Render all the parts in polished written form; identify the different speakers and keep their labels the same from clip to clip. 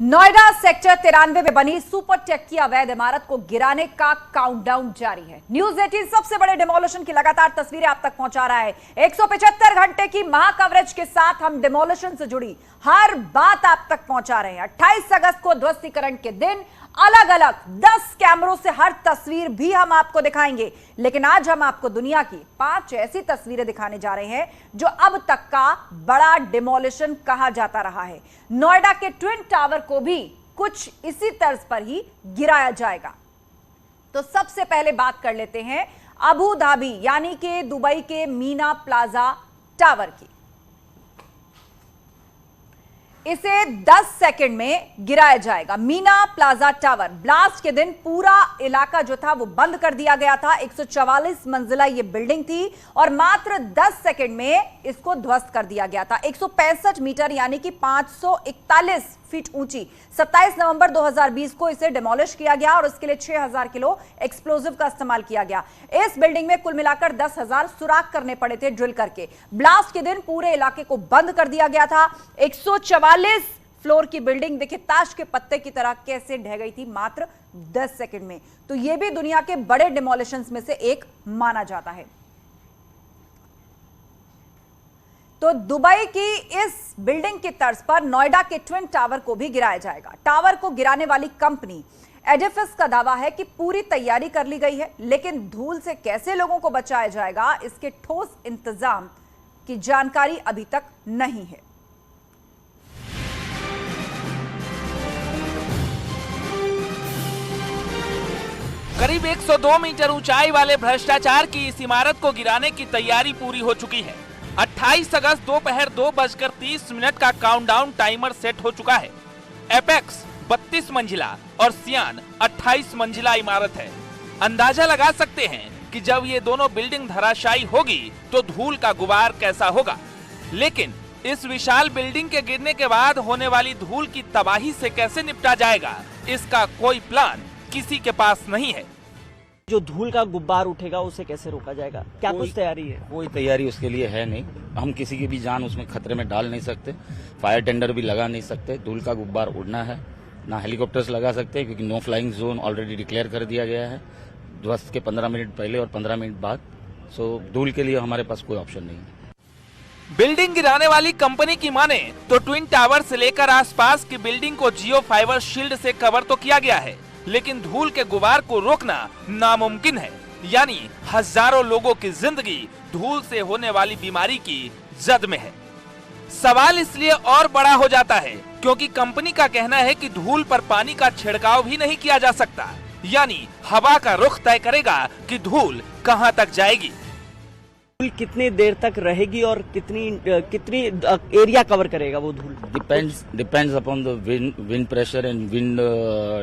Speaker 1: Noida sector 93 में बनी super take की अवैध इमारत को गिराने का काउंटडाउन जारी है। न्यूज 18 सबसे बड़े डिमोलिशन की लगातार तस्वीरें आप तक पहुंचा रहा है। 175 घंटे की महा कवरेज के साथ हम डिमोलिशन से जुड़ी हर बात आप तक पहुंचा रहे हैं। 28 अगस्त को ध्वस्तीकरण के दिन अलग अलग 10 कैमरों से हर तस्वीर भी हम आपको दिखाएंगे, लेकिन आज हम आपको दुनिया की 5 ऐसी तस्वीरें दिखाने जा रहे हैं जो अब तक का बड़ा डिमोलिशन कहा जाता रहा है। नोएडा के ट्विन टावर को भी कुछ इसी तर्ज पर ही गिराया जाएगा। तो सबसे पहले बात कर लेते हैं अबू धाबी यानी कि दुबई के मीना प्लाजा टावर की। इसे 10 सेकंड में गिराया जाएगा। मीना प्लाजा टावर ब्लास्ट के दिन पूरा इलाका जो था वो बंद कर दिया गया था। 144 मंजिला ये बिल्डिंग थी और मात्र 10 सेकंड में इसको ध्वस्त कर दिया गया था। 165 मीटर यानी कि 541 फीट ऊंची 27 नवंबर 2020 को इसे डिमोलिश किया गया और उसके लिए 6000 किलो एक्सप्लोजिव का इस्तेमाल किया गया। इस बिल्डिंग में कुल मिलाकर 10,000 सुराख करने पड़े थे ड्रिल करके। ब्लास्ट के दिन पूरे इलाके को बंद कर दिया गया था। 144 फ्लोर की बिल्डिंग देखिए ताश के पत्ते की तरह कैसे ढह गई थी मात्र 10 सेकंड में। तो यह भी दुनिया के बड़े डिमोलिशंस में से एक माना जाता है। तो दुबई की इस बिल्डिंग की तर्ज पर नोएडा के ट्विन टावर को भी गिराया जाएगा। टावर को गिराने वाली कंपनी एडिफिस का दावा है कि पूरी तैयारी कर ली गई है, लेकिन धूल से कैसे लोगों को बचाया जाएगा इसके ठोस इंतजाम की जानकारी अभी तक नहीं है।
Speaker 2: करीब 102 मीटर ऊंचाई वाले भ्रष्टाचार की इस इमारत को गिराने की तैयारी पूरी हो चुकी है। 28 अगस्त दोपहर 2:30 का काउंटडाउन टाइमर सेट हो चुका है। एपेक्स 32 मंजिला और सियान 28 मंजिला इमारत है। अंदाजा लगा सकते हैं कि जब ये दोनों बिल्डिंग धराशायी होगी तो धूल का गुबार कैसा होगा। लेकिन इस विशाल बिल्डिंग के गिरने के बाद होने वाली धूल की तबाही से कैसे निपटा जाएगा, इसका कोई प्लान किसी के पास नहीं है।
Speaker 3: जो धूल का गुब्बार उठेगा उसे कैसे रोका जाएगा, क्या कुछ तैयारी है?
Speaker 4: कोई तैयारी उसके लिए है नहीं। हम किसी की भी जान उसमें खतरे में डाल नहीं सकते, फायर टेंडर भी लगा नहीं सकते। धूल का गुब्बार उड़ना है ना हेलीकॉप्टर्स लगा सकते, क्योंकि no flying zone already declare कर दिया गया है ध्वस्त के 15 मिनट पहले और 15 मिनट बाद। सो धूल के लिए हमारे पास कोई ऑप्शन नहीं है।
Speaker 2: बिल्डिंग गिराने वाली कंपनी की माने तो ट्विन टावर से लेकर आसपास की बिल्डिंग को जियो फाइबर शील्ड से कवर तो किया गया है, लेकिन धूल के गुबार को रोकना नामुमकिन है। यानी हजारों लोगों की जिंदगी धूल से होने वाली बीमारी की जद में है। सवाल इसलिए और बड़ा हो जाता है क्योंकि कंपनी का कहना है कि धूल पर पानी का छिड़काव भी नहीं किया जा सकता, यानी हवा का रुख तय करेगा कि धूल कहां तक जाएगी।
Speaker 3: धूल कितनी देर तक रहेगी और कितनी एरिया कवर करेगा वो धूल?
Speaker 4: Depends upon the wind pressure and wind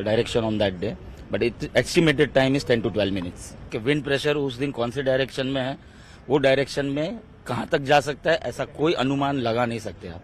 Speaker 4: direction on that day, but it estimated time is 10 to 12 minutes. कि wind pressure उस दिन कौन से डायरेक्शन में है, वो डायरेक्शन में कहां तक जा सकता है, ऐसा कोई अनुमान लगा नहीं सकते आप।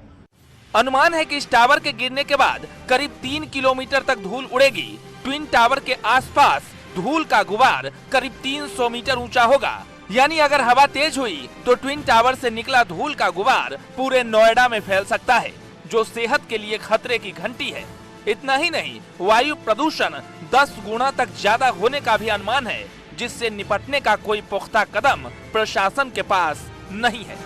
Speaker 2: अनुमान है कि इस टावर के गिरने के बाद करीब 3 किलोमीटर तक धूल उड़ेगी। ट्विन टावर के आसपास धूल का गुबार करीब 300 मीटर ऊंचा होगा। यानी अगर हवा तेज हुई तो ट्विन टावर से निकला धूल का गुबार पूरे नोएडा में फैल सकता है, जो सेहत के लिए खतरे की घंटी है। इतना ही नहीं, वायु प्रदूषण 10 गुना तक ज्यादा होने का भी अनुमान है, जिससे निपटने का कोई पुख्ता कदम प्रशासन के पास नहीं है।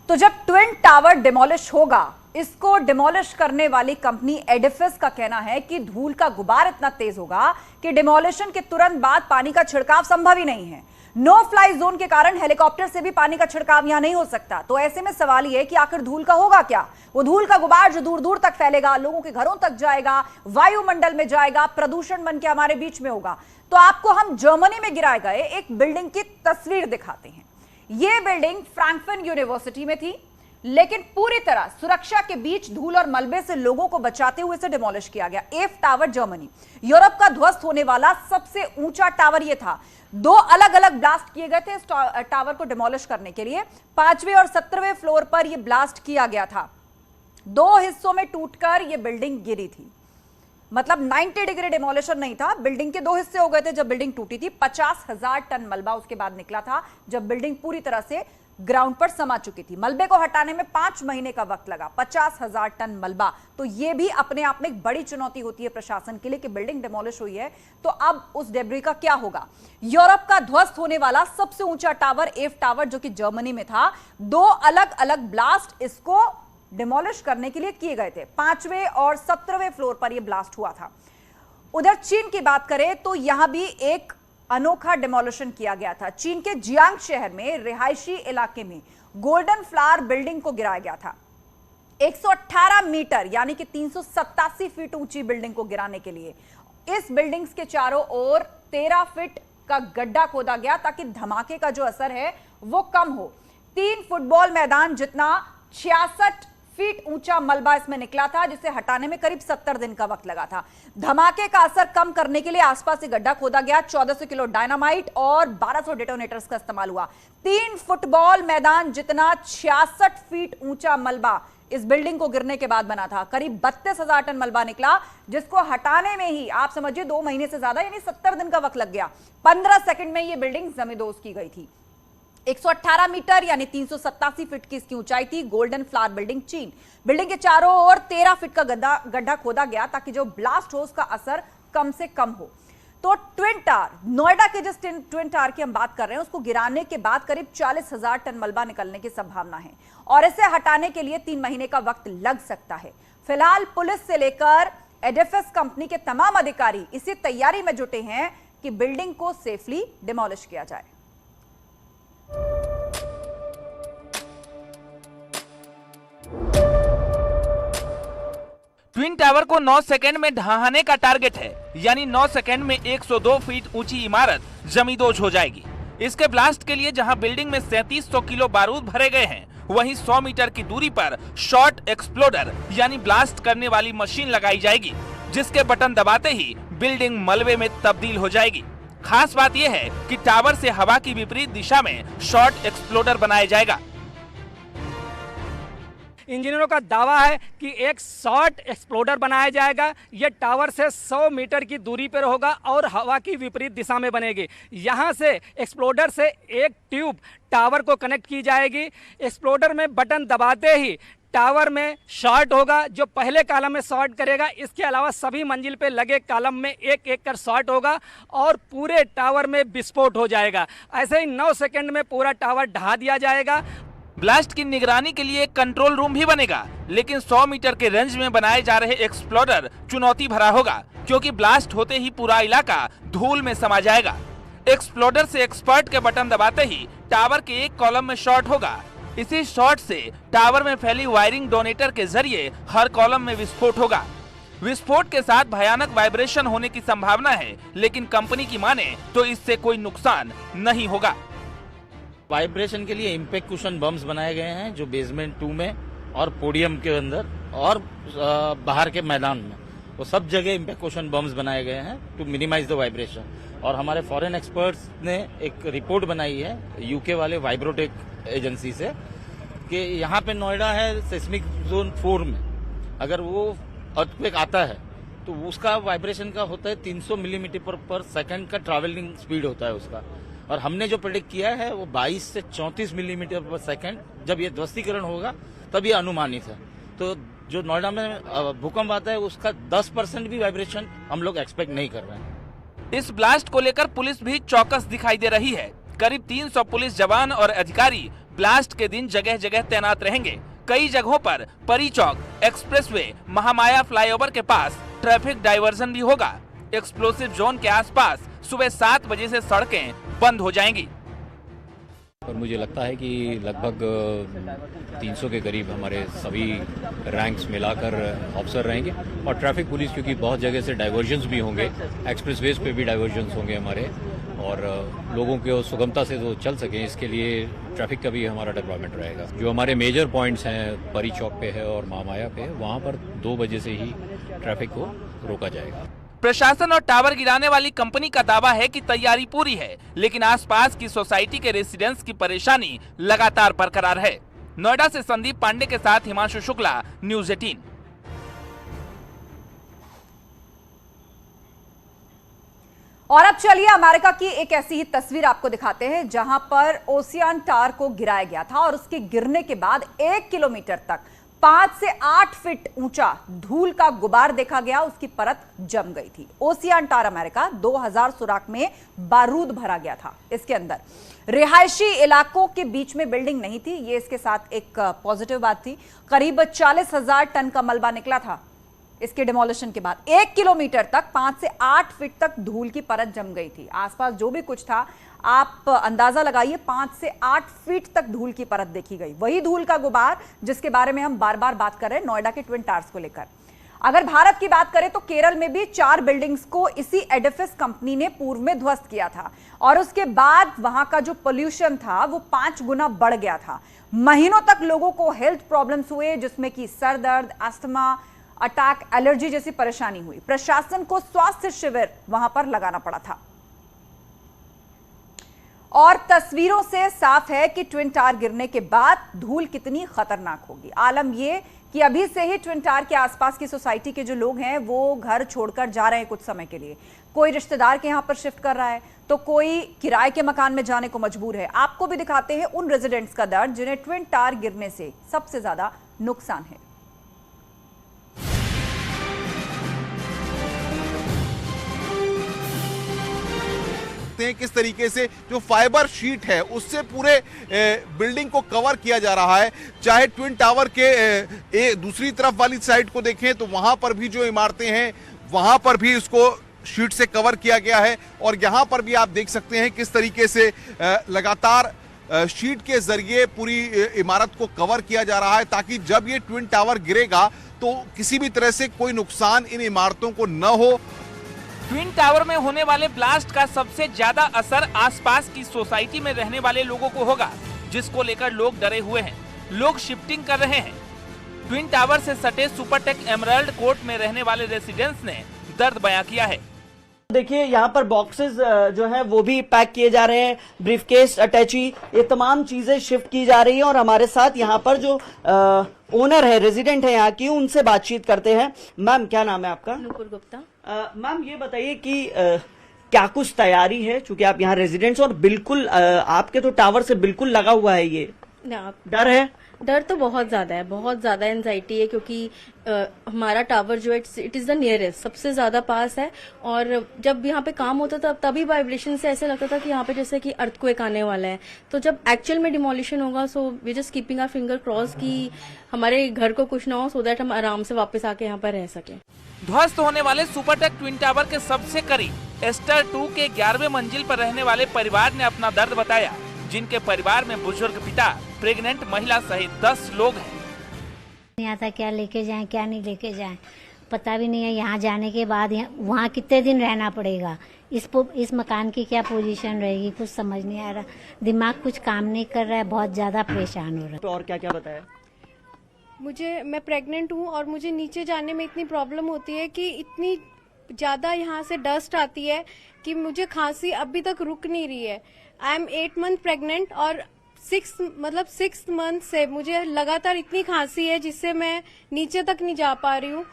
Speaker 1: तो जब ट्विन टावर डिमोलिश होगा, इसको डिमोलिश करने वाली कंपनी एडिफिस का कहना है कि धूल का गुबार इतना तेज होगा कि डिमोलिशन के तुरंत बाद पानी का छिड़काव संभव ही नहीं है। नो फ्लाई जोन के कारण हेलीकॉप्टर से भी पानी का छिड़काव यहां नहीं हो सकता। तो ऐसे में सवाल यह है कि आखिर धूल का होगा क्या? वो धूल का गुबार जो दूर दूर तक फैलेगा, लोगों के घरों तक जाएगा, वायुमंडल में जाएगा, प्रदूषण बन के हमारे बीच में होगा। तो आपको हम जर्मनी में गिराए गए एक बिल्डिंग की तस्वीर दिखाते हैं। यह बिल्डिंग फ्रैंकफर्ट यूनिवर्सिटी में थी, लेकिन पूरी तरह सुरक्षा के बीच धूल और मलबे से लोगों को बचाते हुए इसे डिमोलिश किया गया। एफ टावर जर्मनी, यूरोप का ध्वस्त होने वाला सबसे ऊंचा टावर यह था। 2 अलग अलग ब्लास्ट किए गए थे इस टावर को डिमोलिश करने के लिए। 5वें और 17वें फ्लोर पर यह ब्लास्ट किया गया था। 2 हिस्सों में टूटकर यह बिल्डिंग गिरी थी। मतलब 90 डिग्री डिमोलिशन नहीं था, बिल्डिंग के दो हिस्से हो गए थे जब बिल्डिंग टूटी थी। 50,000 टन मलबा उसके बाद निकला था जब बिल्डिंग पूरी तरह से ग्राउंड पर समा चुकी थी। मलबे को हटाने में 5 महीने का वक्त लगा। 50,000 टन मलबा, तो यह भी अपने आप में एक बड़ी चुनौती होती है प्रशासन के लिए कि बिल्डिंग डिमोलिश हुई है तो अब उस डेब्री का क्या होगा। यूरोप का ध्वस्त होने वाला सबसे ऊंचा टावर एफ टावर जो कि जर्मनी में था, 2 अलग अलग ब्लास्ट इसको डिमोलिश करने के लिए किए गए थे। 5वें और 17वें फ्लोर पर यह ब्लास्ट हुआ था। उधर चीन की बात करें तो यहां भी एक अनोखा डिमोलिशन किया गया था। चीन के जियांग शहर में रिहायशी इलाके में गोल्डन फ्लावर बिल्डिंग को गिराया गया था। 118 मीटर यानी कि 387 फीट ऊंची बिल्डिंग को गिराने के लिए इस बिल्डिंग्स के चारों ओर 13 फीट का गड्ढा खोदा गया ताकि धमाके का जो असर है वो कम हो। 3 फुटबॉल मैदान जितना 66 फीट ऊंचा मलबा इसमें निकला था, जिसे हटाने में करीब 70 दिन का वक्त लगा था। धमाके का असर कम करने के लिए आसपास से गड्ढा खोदा गया। 1400 किलो डायनामाइट और 1200 डेटोनेटर्स का इस्तेमाल हुआ। 3 फुटबॉल मैदान जितना 66 फीट ऊंचा मलबा इस बिल्डिंग को गिरने के बाद बना था। करीब 32,000 टन मलबा निकला, जिसको हटाने में ही आप समझिए 2 महीने से ज्यादा यानी 70 दिन का वक्त लग गया। 15 सेकंड में यह बिल्डिंग जमींदोज की गई थी। 118 मीटर यानी 387 फीट की इसकी ऊंचाई थी। गोल्डन फ्लावर बिल्डिंग चीन। बिल्डिंग के चारों ओर 13 फीट का गड्ढा खोदा गया ताकि जो ब्लास्ट हो उसका असर कम से कम हो। तो ट्विन टावर, नोएडा के जिस ट्विन टावर की हम बात कर रहे हैं उसको गिराने के बाद करीब 40,000 टन मलबा निकलने की संभावना है और इसे हटाने के लिए 3 महीने का वक्त लग सकता है। फिलहाल पुलिस से लेकर एडिफिस कंपनी के तमाम अधिकारी इसी तैयारी में जुटे हैं कि बिल्डिंग को सेफली डिमोलिश किया जाए।
Speaker 2: ट्विन टावर को 9 सेकंड में ढहाने का टारगेट है, यानी 9 सेकंड में 102 फीट ऊंची इमारत जमींदोज हो जाएगी। इसके ब्लास्ट के लिए जहां बिल्डिंग में 3700 किलो बारूद भरे गए हैं, वहीं 100 मीटर की दूरी पर शॉर्ट एक्सप्लोडर यानी ब्लास्ट करने वाली मशीन लगाई जाएगी, जिसके बटन दबाते ही बिल्डिंग मलबे में तब्दील हो जाएगी। खास बात यह है कि टावर से हवा की विपरीत दिशा में शॉर्ट एक्सप्लोडर बनाया जाएगा।
Speaker 5: इंजीनियरों का दावा है कि एक शॉर्ट एक्सप्लोडर बनाया जाएगा। यह टावर से 100 मीटर की दूरी पर होगा और हवा की विपरीत दिशा में बनेगी। यहाँ से एक्सप्लोडर से एक ट्यूब टावर को कनेक्ट की जाएगी। एक्सप्लोडर में बटन दबाते ही टावर में शॉर्ट होगा, जो पहले कॉलम में शॉर्ट करेगा। इसके अलावा सभी मंजिल पे लगे कॉलम में एक एक कर शॉर्ट होगा और पूरे टावर में विस्फोट हो जाएगा। ऐसे ही 9 सेकंड में पूरा टावर ढहा दिया जाएगा।
Speaker 2: ब्लास्ट की निगरानी के लिए एक कंट्रोल रूम भी बनेगा, लेकिन 100 मीटर के रेंज में बनाए जा रहे एक्सप्लोडर चुनौती भरा होगा, क्योंकि ब्लास्ट होते ही पूरा इलाका धूल में समा जाएगा। एक्सप्लोडर से एक्सपर्ट के बटन दबाते ही टावर के एक कॉलम में शॉर्ट होगा। इसी शॉर्ट से टावर में फैली वायरिंग डोनेटर के जरिए हर कॉलम में विस्फोट होगा। विस्फोट के साथ भयानक वाइब्रेशन होने की संभावना है, लेकिन कंपनी की माने तो इससे कोई नुकसान नहीं होगा।
Speaker 4: वाइब्रेशन के लिए इम्पैक्ट कुशन बम्स बनाए गए हैं, जो बेसमेंट 2 में और पोडियम के अंदर और बाहर के मैदान में, वो सब जगह इम्पैक्ट कुशन बम्स बनाए गए हैं टू मिनिमाइज द वाइब्रेशन। और हमारे फॉरेन एक्सपर्ट्स ने एक रिपोर्ट बनाई है यूके वाले वाइब्रोटेक एजेंसी से कि यहाँ पे नोएडा है सेस्मिक जोन 4 में, अगर वो अर्थक्वेक आता है तो उसका वाइब्रेशन का होता है 300 मिलीमीटर पर सेकंड का ट्रैवलिंग स्पीड होता है उसका। और हमने जो प्रेडिक्ट किया है वो 22 से 34 मिलीमीटर पर सेकंड जब ये ध्वस्तीकरण होगा तब ये अनुमानित है। तो जो नोएडा में भूकंप आता है उसका 10% भी वाइब्रेशन हम लोग एक्सपेक्ट नहीं कर रहे हैं।
Speaker 2: इस ब्लास्ट को लेकर पुलिस भी चौकस दिखाई दे रही है। करीब 300 पुलिस जवान और अधिकारी ब्लास्ट के दिन जगह जगह तैनात रहेंगे। कई जगहों पर परी चौक, एक्सप्रेसवे, महामाया फ्लाईओवर के पास ट्रैफिक डाइवर्जन भी होगा। एक्सप्लोसिव जोन के आसपास सुबह 7 बजे से सड़कें बंद हो जाएंगी।
Speaker 6: और मुझे लगता है कि लगभग 300 के करीब हमारे सभी रैंक्स मिलाकर ऑफिसर रहेंगे और ट्रैफिक पुलिस, क्योंकि बहुत जगह से डाइवर्जन्स भी होंगे, एक्सप्रेसवेज पे भी डाइवर्जन्स होंगे हमारे, और लोगों को सुगमता से तो चल सकें इसके लिए ट्रैफिक का भी हमारा डिप्लॉयमेंट रहेगा। जो हमारे मेजर पॉइंट्स हैं परी चौक पे है और महामाया पे है, वहाँ पर 2 बजे से ही ट्रैफिक को रोका जाएगा।
Speaker 2: प्रशासन और टावर गिराने वाली कंपनी का दावा है कि तैयारी पूरी है, लेकिन आसपास की सोसाइटी के रेसिडेंट्स की परेशानी लगातार बरकरार है। नोएडा से संदीप पांडे के साथ हिमांशु शुक्ला, न्यूज़ 18।
Speaker 1: और अब चलिए अमेरिका की एक ऐसी ही तस्वीर आपको दिखाते हैं जहां पर ओसियन टावर को गिराया गया था और उसके गिरने के बाद 1 किलोमीटर तक 5 से 8 फीट ऊंचा धूल का गुबार देखा गया, उसकी परत जम गई थी। ओसियन टावर अमेरिका 2000 सुराख में बारूद भरा गया था। इसके अंदर रिहायशी इलाकों के बीच में बिल्डिंग नहीं थी, ये इसके साथ एक पॉजिटिव बात थी। करीब 40,000 टन का मलबा निकला था इसके डिमोलिशन के बाद। 1 किलोमीटर तक 5 से 8 फीट तक धूल की परत जम गई थी। आसपास जो भी कुछ था आप अंदाजा लगाइए, 5 से 8 फीट तक धूल की परत देखी गई। वही धूल का गुबार जिसके बारे में हम बार बार बात कर रहे हैं नोएडा के ट्विन टावर्स को लेकर। अगर भारत की बात करें तो केरल में भी 4 बिल्डिंग्स को इसी एडिफिस कंपनी ने पूर्व में ध्वस्त किया था और उसके बाद वहां का जो पोल्यूशन था वो 5 गुना बढ़ गया था। महीनों तक लोगों को हेल्थ प्रॉब्लम्स हुए, जिसमें कि सर दर्द, अस्थमा, अटैक, एलर्जी जैसी परेशानी हुई। प्रशासन को स्वास्थ्य शिविर वहां पर लगाना पड़ा था। और तस्वीरों से साफ है कि ट्विन टावर गिरने के बाद धूल कितनी खतरनाक होगी। आलम यह कि अभी से ही ट्विन टावर के आसपास की सोसाइटी के जो लोग हैं वो घर छोड़कर जा रहे हैं कुछ समय के लिए। कोई रिश्तेदार के यहां पर शिफ्ट कर रहा है तो कोई किराए के मकान में जाने को मजबूर है। आपको भी दिखाते हैं उन रेजिडेंट्स का दर्द जिन्हें ट्विन टावर गिरने से सबसे ज्यादा नुकसान है।
Speaker 7: हैं किस तरीके से जो फाइबर शीट है उससे पूरे बिल्डिंग को कवर किया जा रहा है। चाहे ट्विन टावर के दूसरी तरफ वाली साइड को देखें तो वहां पर भी जो इमारतें हैं वहां पर भी इसको शीट से कवर किया गया है और यहां पर भी आप देख सकते हैं किस तरीके से लगातार शीट के जरिए पूरी इमारत को कवर किया जा रहा है ताकि जब ये ट्विन टावर गिरेगा तो किसी भी तरह से कोई नुकसान इन इमारतों को न हो।
Speaker 2: ट्विन टावर में होने वाले ब्लास्ट का सबसे ज्यादा असर आसपास की सोसाइटी में रहने वाले लोगों को होगा, जिसको लेकर लोग डरे हुए हैं। लोग शिफ्टिंग कर रहे हैं। ट्विन टावर से सटे सुपरटेक एमराल्ड कोर्ट में रहने वाले रेसिडेंट्स ने दर्द बयां किया है।
Speaker 3: देखिए यहाँ पर बॉक्सेस जो हैं वो भी पैक किए जा रहे हैं, ब्रीफकेस, अटैची, ये तमाम चीजें शिफ्ट की जा रही हैं और हमारे साथ यहाँ पर जो ओनर है, रेजिडेंट है यहाँ की, उनसे बातचीत करते हैं। मैम क्या नाम है आपका?
Speaker 8: नुपुर गुप्ता।
Speaker 3: मैम ये बताइए कि क्या कुछ तैयारी है, चूंकि आप यहाँ रेजिडेंट्स और बिल्कुल आपके तो टावर से बिल्कुल लगा हुआ है, ये डर है?
Speaker 8: डर तो बहुत ज्यादा है, बहुत ज्यादा एंजाइटी है क्योंकि हमारा टावर जो है इट इज द नियरेस्ट, सबसे ज्यादा पास है। और जब यहाँ पे काम होता था तभी वाइब्रेशन से ऐसे लगता था कि यहाँ पे जैसे कि अर्थक्वेक आने वाला है। तो जब एक्चुअल में डिमोलिशन होगा so we just keeping our finger cross कि हमारे घर को कुछ ना हो, सो दैट हम आराम से वापस आके यहाँ पर रह सके।
Speaker 2: ध्वस्त होने वाले सुपरटेक ट्विन टावर के सबसे करीब एस्टर 2 के 11वें मंजिल पर रहने वाले परिवार ने अपना दर्द बताया, जिनके परिवार में बुजुर्ग पिता, प्रेग्नेंट महिला सहित 10 लोग हैं।
Speaker 9: नहीं आता क्या लेके जाएं क्या नहीं लेके जाएं, पता भी नहीं है। यहाँ जाने के बाद वहाँ कितने दिन रहना पड़ेगा, इस मकान की क्या पोजीशन रहेगी, कुछ समझ नहीं आ रहा। दिमाग कुछ काम नहीं कर रहा है, बहुत ज्यादा परेशान हो रहा है।
Speaker 3: तो और क्या क्या बताया?
Speaker 10: मैं प्रेग्नेंट हूँ और मुझे नीचे जाने में इतनी प्रॉब्लम होती है कि इतनी ज़्यादा यहाँ से डस्ट आती है कि मुझे खांसी अभी तक रुक नहीं रही है। आई एम 8 मंथ प्रेग्नेंट और 6 मंथ से मुझे लगातार इतनी खांसी है जिससे मैं नीचे तक नहीं जा पा रही हूँ।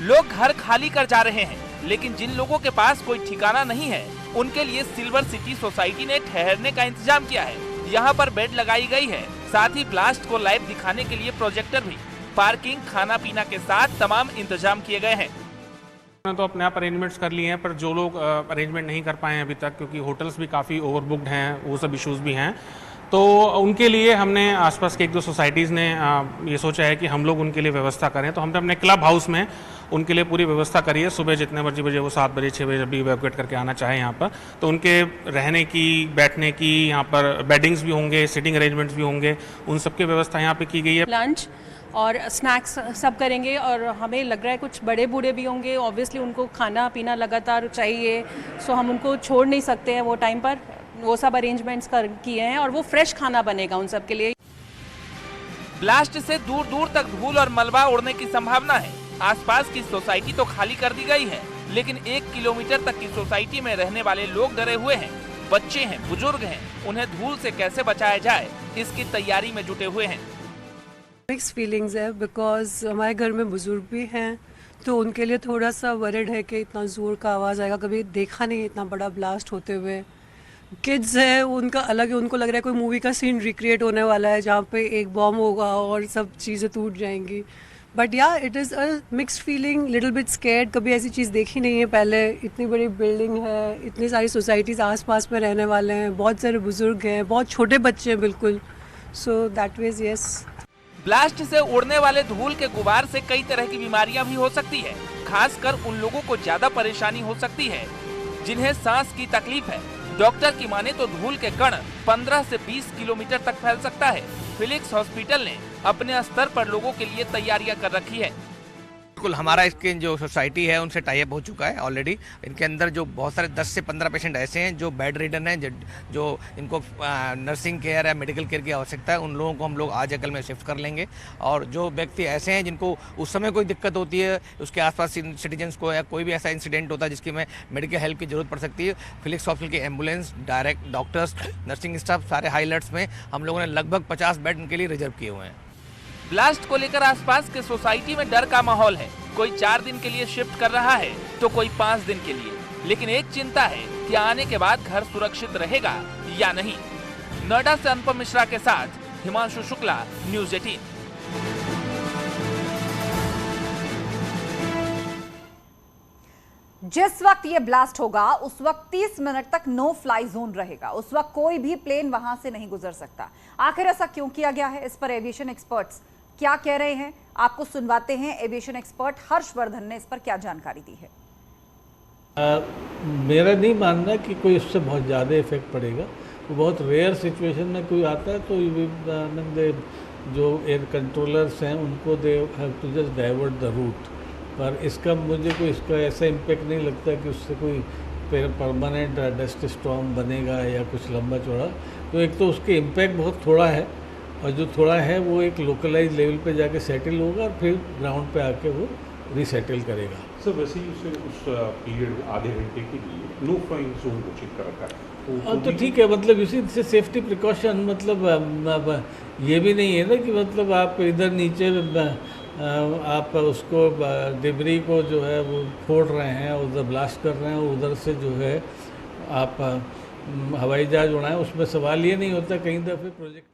Speaker 2: लोग घर खाली कर जा रहे हैं, लेकिन जिन लोगों के पास कोई ठिकाना नहीं है उनके लिए सिल्वर सिटी सोसाइटी ने ठहरने का इंतजाम किया है। यहाँ पर बेड लगाई गई है, साथ ही ब्लास्ट को लाइव दिखाने के लिए प्रोजेक्टर भी, पार्किंग, खाना पीना के साथ तमाम इंतजाम किए गए हैं।
Speaker 11: तो अपने आप अरेंजमेंट्स कर लिए हैं, पर जो लोग अरेंजमेंट नहीं कर पाए हैं अभी तक, क्योंकि होटल्स भी काफ़ी ओवरबुक्ड हैं, वो सब इश्यूज भी हैं, तो उनके लिए हमने आसपास के 1-2 सोसाइटीज़ ने ये सोचा है कि हम लोग उनके लिए व्यवस्था करें। तो हमने अपने क्लब हाउस में उनके लिए पूरी व्यवस्था करी है। सुबह जितने मर्जी बजे वो 7 बजे 6 बजे जब भी इवैक्यूएट करके आना चाहे यहाँ पर, तो उनके रहने की, बैठने की, यहाँ पर बेडिंग्स भी होंगे, सिटिंग अरेंजमेंट्स भी होंगे, उन सब की व्यवस्था यहाँ पे की गई है।
Speaker 12: लंच और स्नैक्स सब करेंगे और हमें लग रहा है कुछ बड़े बूढ़े भी होंगे, ऑब्वियसली उनको खाना पीना लगातार चाहिए, सो हम उनको छोड़ नहीं सकते हैं वो टाइम पर। वो सब अरेंजमेंट्स किए हैं और वो फ्रेश खाना बनेगा उन सब के लिए।
Speaker 2: ब्लास्ट से दूर दूर तक धूल और मलबा उड़ने की संभावना है। आसपास की सोसाइटी तो खाली कर दी गई है, लेकिन 1 किलोमीटर तक की सोसाइटी में रहने वाले लोग डरे हुए हैं। बच्चे हैं, बुजुर्ग हैं, उन्हें धूल से कैसे बचाया जाए इसकी तैयारी में जुटे हुए हैं।
Speaker 13: मिक्स फीलिंग्स है बिकॉज हमारे घर में बुजुर्ग भी हैं तो उनके लिए थोड़ा सा वरिड है कि इतना ज़ोर का आवाज़ आएगा, कभी देखा नहीं इतना बड़ा ब्लास्ट होते हुए। किड्स है उनका अलग है, उनको लग रहा है कोई मूवी का सीन रिक्रिएट होने वाला है जहाँ पे एक बॉम्ब होगा और सब चीज़ें टूट जाएंगी। बट या it is a mixed feeling, little bit scared, कभी ऐसी चीज़ देखी नहीं है पहले। इतनी बड़ी बिल्डिंग है, इतनी सारी सोसाइटीज़ आसपास में रहने वाले हैं, बहुत सारे बुजुर्ग हैं, बहुत छोटे बच्चे हैं बिल्कुल। So that means yes.
Speaker 2: Blast से उड़ने वाले धूल के गुबार से कई तरह की बीमारियां भी हो सकती है। खासकर उन लोगों को ज्यादा परेशानी हो सकती है जिन्हें सांस की तकलीफ है। डॉक्टर की माने तो धूल के कण 15 से 20 किलोमीटर तक फैल सकता है। फिलिक्स हॉस्पिटल ने अपने स्तर पर लोगों के लिए तैयारियां कर रखी है।
Speaker 14: बिल्कुल, हमारा इसके जो सोसाइटी है उनसे टाई अप हो चुका है ऑलरेडी। इनके अंदर जो बहुत सारे 10 से 15 पेशेंट ऐसे हैं जो बेड रिडन हैं, जो इनको नर्सिंग केयर या मेडिकल केयर की आवश्यकता है, उन लोगों को हम लोग आज या कल में शिफ्ट कर लेंगे। और जो व्यक्ति ऐसे हैं जिनको उस समय कोई दिक्कत होती है, उसके आसपास सिटीजन्स को या कोई भी ऐसा इंसिडेंट होता है जिसकी में मेडिकल हेल्प की जरूरत पड़ सकती है, फिलिक्स हॉस्पिटल की ambulance, direct doctors, nursing staff, सारे हाई अलर्ट्स में हम लोगों ने लगभग 50 बेड इनके लिए रिजर्व किए हुए हैं।
Speaker 2: ब्लास्ट को लेकर आसपास के सोसाइटी में डर का माहौल है। कोई 4 दिन के लिए शिफ्ट कर रहा है तो कोई 5 दिन के लिए। लेकिन एक चिंता है कि आने के बाद घर सुरक्षित रहेगा या नहीं। नोएडा से अनुपम मिश्रा के साथ हिमांशु शुक्ला, न्यूज़ 18।
Speaker 1: जिस वक्त ये ब्लास्ट होगा उस वक्त 30 मिनट तक नो फ्लाई जोन रहेगा। उस वक्त कोई भी प्लेन वहां से नहीं गुजर सकता। आखिर ऐसा क्यों किया गया है, इस पर एविएशन एक्सपर्ट्स क्या कह रहे हैं, आपको सुनवाते हैं। एविएशन एक्सपर्ट हर्षवर्धन ने इस पर क्या जानकारी दी है।
Speaker 15: मेरा नहीं मानना कि कोई इससे बहुत ज़्यादा इफेक्ट पड़ेगा। तो बहुत रेयर सिचुएशन में कोई आता है तो जो एयर कंट्रोलर्स हैं उनको they have to just divert the route. पर इसका मुझे कोई इसका ऐसा इम्पेक्ट नहीं लगता कि उससे कोई परमानेंट डस्ट स्टॉर्म बनेगा या कुछ लंबा चौड़ा। तो एक तो उसके इम्पैक्ट बहुत थोड़ा है और जो थोड़ा है वो एक लोकलाइज लेवल पे जाके सेटल होगा और फिर ग्राउंड पे आके वो रीसेटल करेगा।
Speaker 16: सर वैसे ही उसे उस पीरियड आधे घंटे के लिए नो फ्लाइंग जोन घोषित कर रखा है।
Speaker 15: तो ठीक है, मतलब इसी से सेफ्टी प्रिकॉशन, मतलब ये भी नहीं है ना कि मतलब आप इधर नीचे आप उसको डिब्री को जो है वो फोड़ रहे हैं, उधर ब्लास्ट कर रहे हैं, उधर से जो है आप हवाई जहाज उड़ाएं। उसमें सवाल ये नहीं होता कहीं दफ़े प्रोजेक्ट